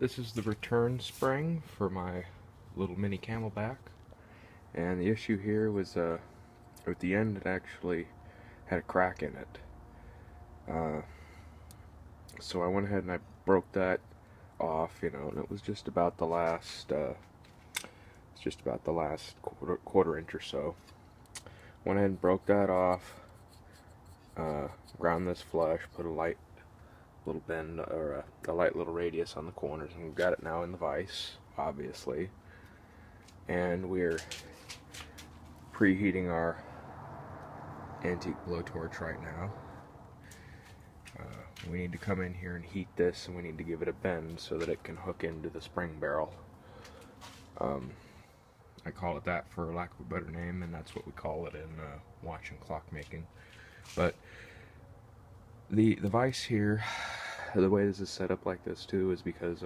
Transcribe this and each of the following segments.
This is the return spring for my little mini camelback, and the issue here was at the end it actually had a crack in it. So I went ahead and I broke that off, and it was just about the last quarter inch or so. Went ahead and broke that off, ground this flush, put a light little bend or a light little radius on the corners, and we've got it now in the vise, obviously. And we're preheating our antique blowtorch right now. We need to come in here and heat this, and we need to give it a bend so that it can hook into the spring barrel. I call it that for lack of a better name, and that's what we call it in watch and clock making. But the vise here, the way this is set up like this too, is because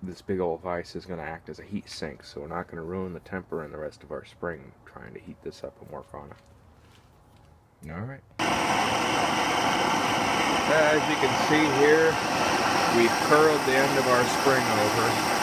this big old vise is going to act as a heat sink, so we're not going to ruin the temper and the rest of our spring trying to heat this up and work on it. Alright. As you can see here, we've curled the end of our spring over.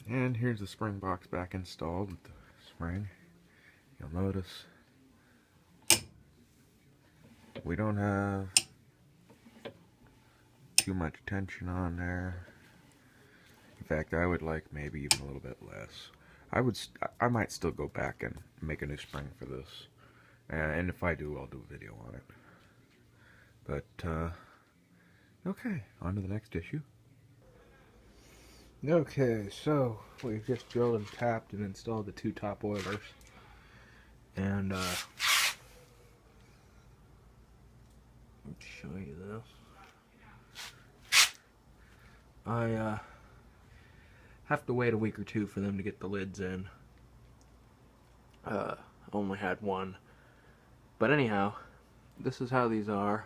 And here's the spring box back installed with the spring. You'll notice we don't have too much tension on there. In fact, I would like maybe even a little bit less. I might still go back and make a new spring for this, and if I do, I'll do a video on it. But okay, on to the next issue. Okay, so we've just drilled and tapped and installed the two top oilers, and let's show you this. I have to wait a week or two for them to get the lids in. Only had one, but anyhow, this is how these are.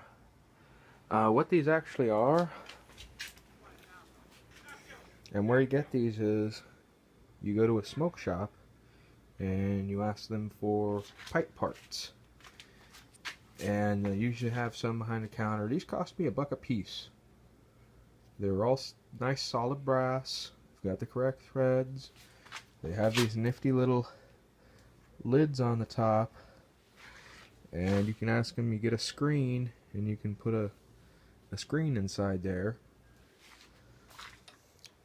What these actually are, and where you get these is you go to a smoke shop and you ask them for pipe parts, and they usually have some behind the counter. These cost me $1 a piece. They're all nice solid brass, got the correct threads. They have these nifty little lids on the top, and you can ask them, you get a screen and you can put a screen inside there.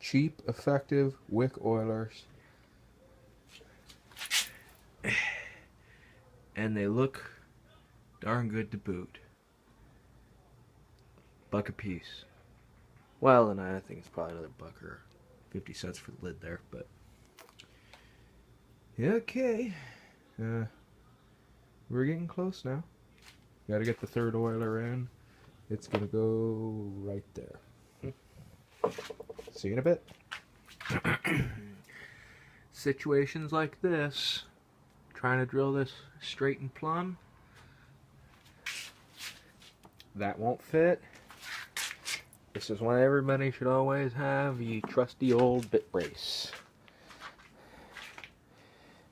Cheap, effective wick oilers, and they look darn good to boot. $1 a piece. Well, and I think it's probably another $1 or 50 cents for the lid there, but okay. We're getting close now. Gotta get the third oiler in. It's gonna go right there. See you in a bit. Situations like this, trying to drill this straight and plumb, that won't fit. This is what everybody should always have, you trusty old bit brace.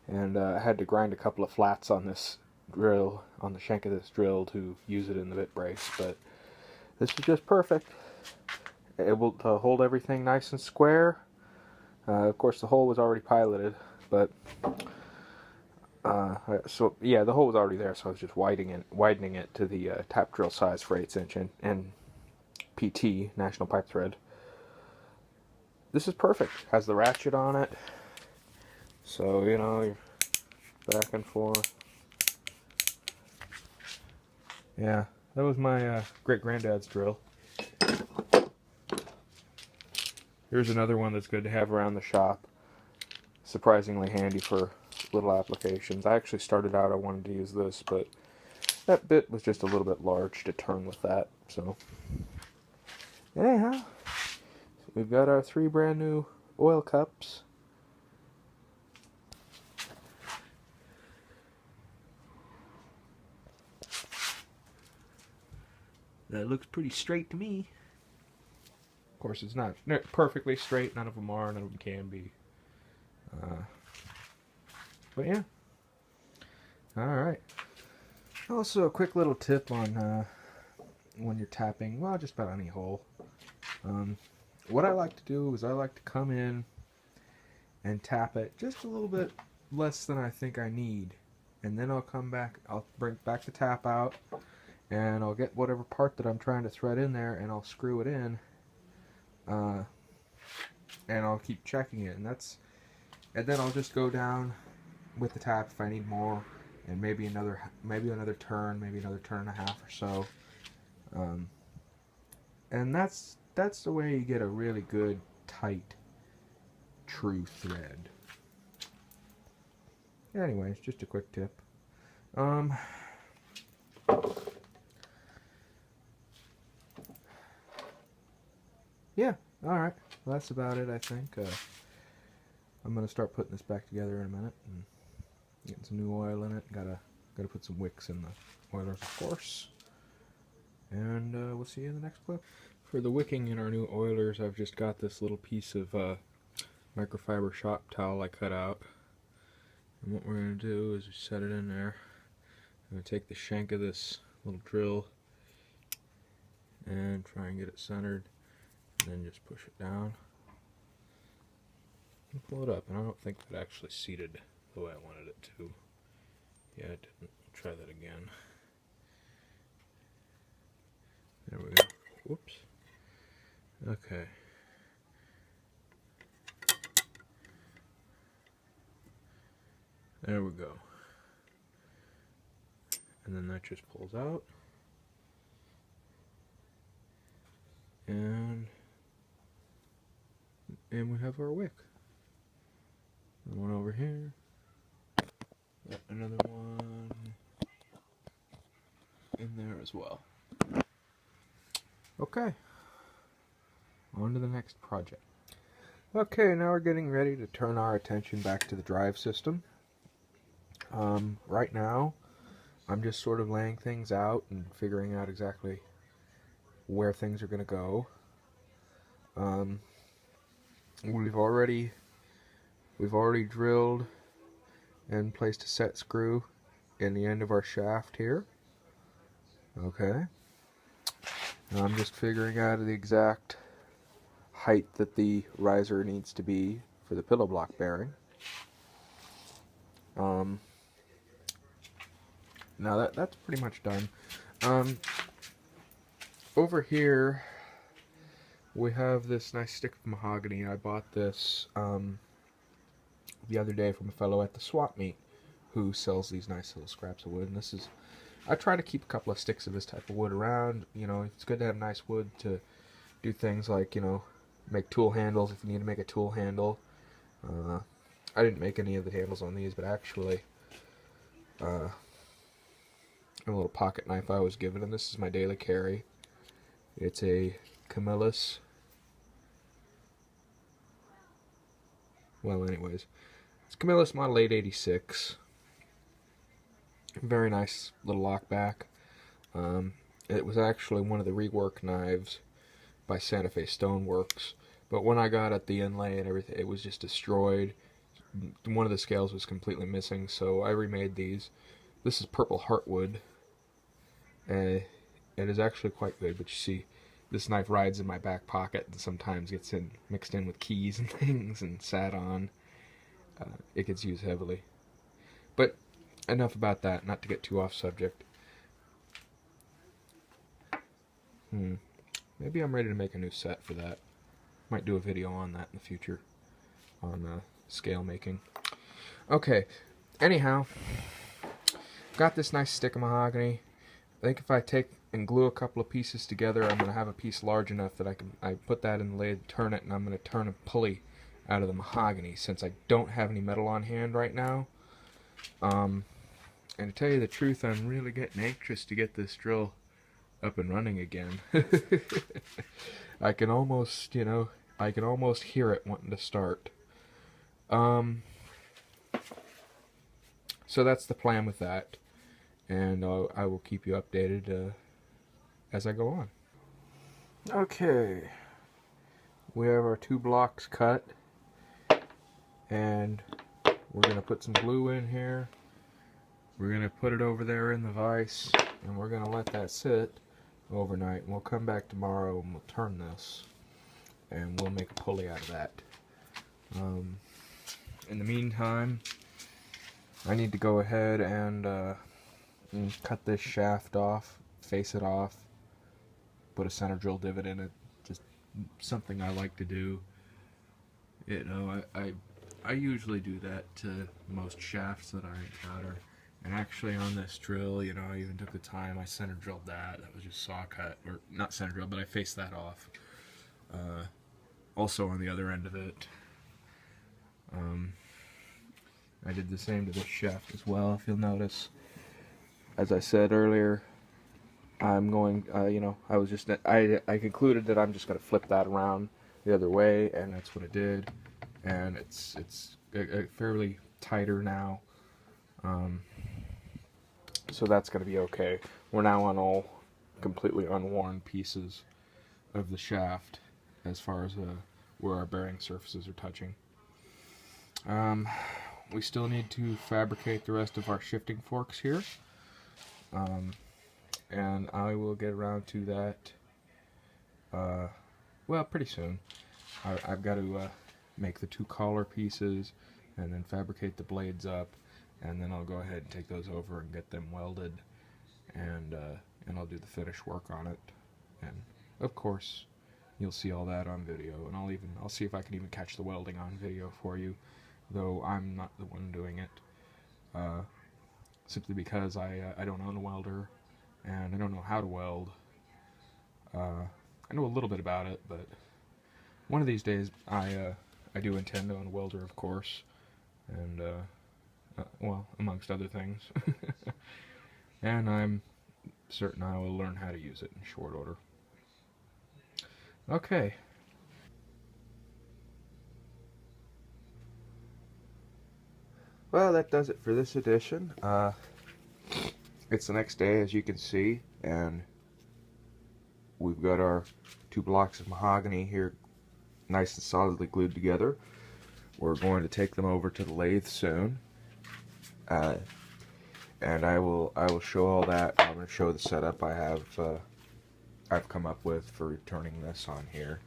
And I had to grind a couple of flats on this drill, on the shank of this drill, to use it in the bit brace, but this is just perfect. Able to hold everything nice and square. Of course, the hole was already piloted, but so yeah, the hole was already there, so I was just widening it to the tap drill size for 1/8 inch and PT, National Pipe Thread. This is perfect. Has the ratchet on it, so you're back and forth. Yeah, that was my great-granddad's drill. Here's another one that's good to have around the shop. Surprisingly handy for little applications. I actually started out, I wanted to use this, but that bit was just a little bit large to turn with that. So, anyhow, we've got our 3 brand new oil cups. That looks pretty straight to me. Of course, it's not perfectly straight. None of them are. None of them can be. But yeah. Alright. Also, a quick little tip on when you're tapping, well, just about any hole. What I like to do is I like to come in and tap it just a little bit less than I think I need. And then I'll come back, I'll bring back the tap out, and I'll get whatever part that I'm trying to thread in there, and I'll screw it in. And I'll keep checking it, and then I'll just go down with the tap if I need more, and maybe another turn, maybe another turn and a half or so. And that's the way you get a really good, tight, true thread. Anyways, just a quick tip. Yeah, alright. Well, that's about it, I think. I'm going to start putting this back together in a minute and getting some new oil in it. Gotta put some wicks in the oilers, of course. And we'll see you in the next clip. For the wicking in our new oilers, I've just got this little piece of microfiber shop towel I cut out. And what we're going to do is we set it in there. I'm going to take the shank of this little drill and try and get it centered, and then just push it down and pull it up. And I don't think that actually seated the way I wanted it to. Yeah, it didn't. Try that again. There we go. Whoops. Okay. There we go. And then that just pulls out. And we have our wick. One over here. Another one in there as well. Okay. On to the next project. Okay, now we're getting ready to turn our attention back to the drive system. Right now, I'm just sort of laying things out and figuring out exactly where things are going to go. We've already drilled and placed a set screw in the end of our shaft here. Okay. Now I'm just figuring out the exact height that the riser needs to be for the pillow block bearing. Now that's pretty much done. Over here we have this nice stick of mahogany. I bought this the other day from a fellow at the swap meet who sells these nice little scraps of wood. And this is, I try to keep a couple of sticks of this type of wood around. You know, it's good to have nice wood to do things like, you know, make tool handles if you need to make a tool handle. I didn't make any of the handles on these, but actually a little pocket knife I was given, and this is my daily carry. It's a Camillus. Well, anyways, it's Camillus Model 886. Very nice little lockback. It was actually one of the rework knives by Santa Fe Stoneworks, but when I got at the inlay and everything, it was just destroyed. One of the scales was completely missing, so I remade these. This is purple heartwood. It is actually quite good, but you see, this knife rides in my back pocket and sometimes gets mixed in with keys and things and sat on. It gets used heavily. But enough about that, not to get too off subject. Maybe I'm ready to make a new set for that. Might do a video on that in the future, on scale making. Okay, anyhow, got this nice stick of mahogany. I think if I take and glue a couple of pieces together, I'm going to have a piece large enough that I put that in the lathe, turn it, and I'm going to turn a pulley out of the mahogany, since I don't have any metal on hand right now. And to tell you the truth, I'm really getting anxious to get this drill up and running again. I can almost, you know, I can almost hear it wanting to start. So that's the plan with that, and I will keep you updated as I go on. Okay, we have our 2 blocks cut, and we're going to put some glue in here. We're going to put it over there in the vise, and we're going to let that sit overnight. And we'll come back tomorrow and we'll turn this, and we'll make a pulley out of that. In the meantime, I need to go ahead and cut this shaft off, face it off, put a center drill divot in it. Just something I like to do. You know, I usually do that to most shafts that I encounter. And actually on this drill, you know, I even took the time, I center drilled that. That was just saw cut, or not center drill, but I faced that off. Also on the other end of it, I did the same to this shaft as well, if you'll notice. As I said earlier, I'm going, you know, I concluded that I'm just going to flip that around the other way, and that's what I did. And it's fairly tighter now. So that's going to be okay. We're now on all completely unworn pieces of the shaft as far as where our bearing surfaces are touching. We still need to fabricate the rest of our shifting forks here. And I will get around to that, well, pretty soon. I've got to make the 2 collar pieces and then fabricate the blades up, and then I'll go ahead and take those over and get them welded, and I'll do the finish work on it. And of course, you'll see all that on video, and I'll see if I can even catch the welding on video for you, though I'm not the one doing it, simply because I don't own a welder, and I don't know how to weld. I know a little bit about it, but one of these days I do intend to own a welder, of course, and well, amongst other things. And I'm certain I will learn how to use it in short order. Okay. Well, that does it for this edition. It's the next day, as you can see, and we've got our 2 blocks of mahogany here nice and solidly glued together. We're going to take them over to the lathe soon, and I will show all that. I'm going to show the setup I've come up with for turning this on here.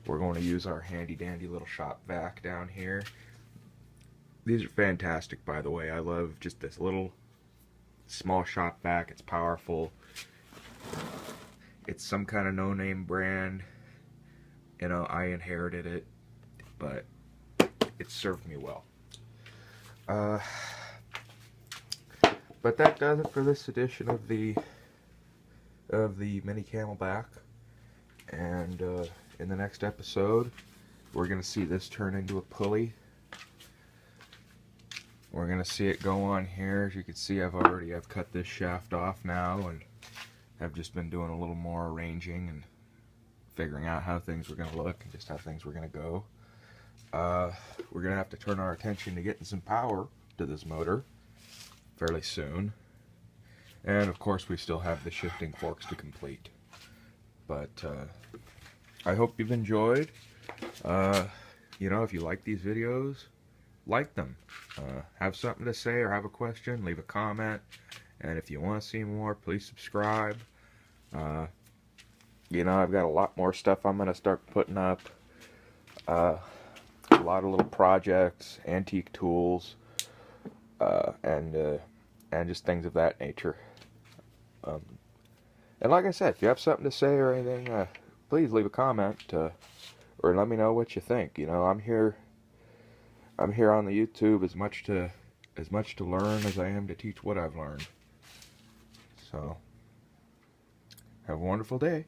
We're going to use our handy dandy little shop vac down here. These are fantastic, by the way. I love just this little small shop vac. It's powerful. It's some kind of no-name brand. You know, I inherited it, but it served me well. But that does it for this edition of the mini camelback. And in the next episode, we're going to see this turn into a pulley. We're going to see it go on here. As you can see, I've cut this shaft off now, and I've just been doing a little more arranging and figuring out how things were going to look and just how things were going to go. We're going to have to turn our attention to getting some power to this motor fairly soon. And of course, we still have the shifting forks to complete. But I hope you've enjoyed. You know, if you like these videos, like them. Have something to say or have a question, leave a comment. And if you want to see more, please subscribe. You know, I've got a lot more stuff I'm going to start putting up. A lot of little projects, antique tools, and just things of that nature. And like I said, if you have something to say or anything, please leave a comment, or let me know what you think. You know, I'm here on the YouTube as much to learn as I am to teach what I've learned. So, have a wonderful day.